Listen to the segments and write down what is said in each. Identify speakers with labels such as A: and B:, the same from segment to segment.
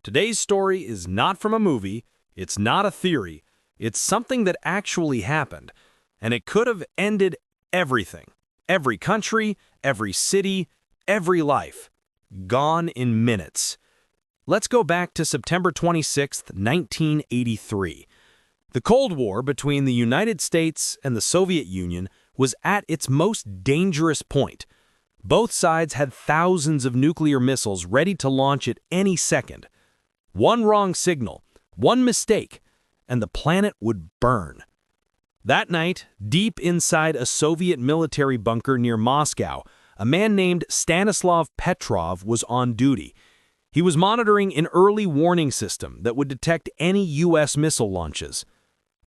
A: Today's story is not from a movie, it's not a theory, it's something that actually happened, and it could have ended everything. Every country, every city, every life. Gone in minutes. Let's go back to September 26, 1983. The Cold War between the United States and the Soviet Union was at its most dangerous point. Both sides had thousands of nuclear missiles ready to launch at any second. One wrong signal, one mistake, and the planet would burn. That night, deep inside a Soviet military bunker near Moscow, a man named Stanislav Petrov was on duty. He was monitoring an early warning system that would detect any U.S. missile launches.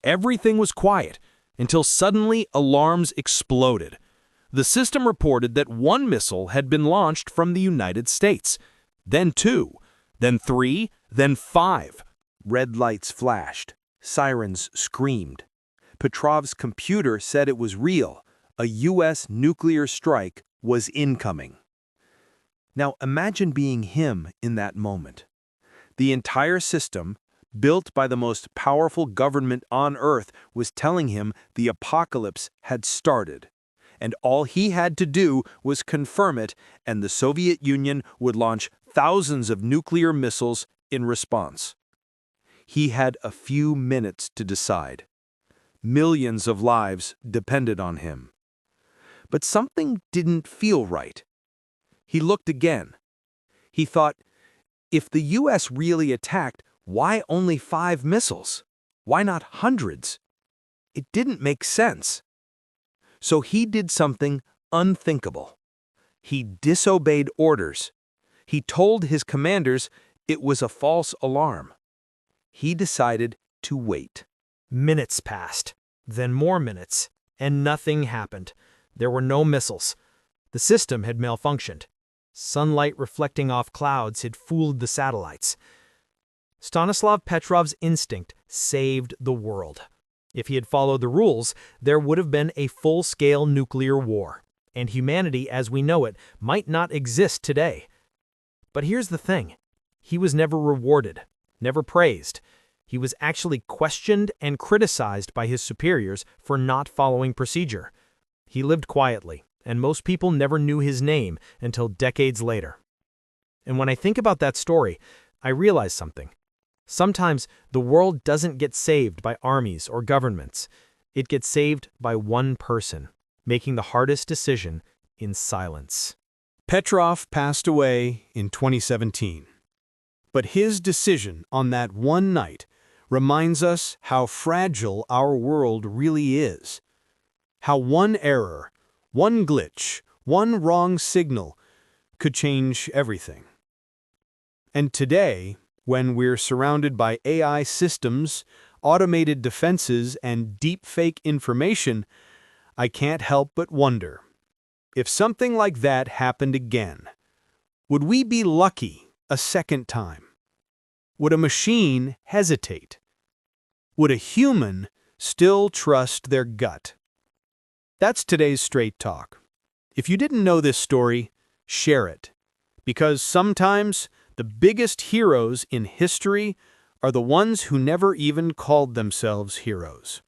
A: Everything was quiet until suddenly alarms exploded. The system reported that one missile had been launched from the United States, then two, then three, then five.
B: Red lights flashed. Sirens screamed. Petrov's computer said it was real. A U.S. nuclear strike was incoming. Now imagine being him in that moment. The entire system, built by the most powerful government on Earth, was telling him the apocalypse had started. And all he had to do was confirm it, and the Soviet Union would launch thousands of nuclear missiles in response. He had a few minutes to decide. Millions of lives depended on him. But something didn't feel right. He looked again. He thought, if the U.S. really attacked, why only 5 missiles? Why not hundreds? It didn't make sense. So he did something unthinkable. He disobeyed orders. He told his commanders it was a false alarm. He decided to wait.
C: Minutes passed, then more minutes, and nothing happened. There were no missiles. The system had malfunctioned. Sunlight reflecting off clouds had fooled the satellites. Stanislav Petrov's instinct saved the world. If he had followed the rules, there would have been a full-scale nuclear war, and humanity as we know it might not exist today. But here's the thing. He was never rewarded, never praised. He was actually questioned and criticized by his superiors for not following procedure. He lived quietly, and most people never knew his name until decades later. And when I think about that story, I realize something. Sometimes the world doesn't get saved by armies or governments. It gets saved by one person, making the hardest decision in silence.
A: Petrov passed away in 2017. But his decision on that one night reminds us how fragile our world really is. How one error, one glitch, one wrong signal could change everything. And today, when we're surrounded by AI systems, automated defenses, and deepfake information, I can't help but wonder, if something like that happened again, would we be lucky a second time? Would a machine hesitate? Would a human still trust their gut? That's today's Straight Talk. If you didn't know this story, share it. Because sometimes the biggest heroes in history are the ones who never even called themselves heroes.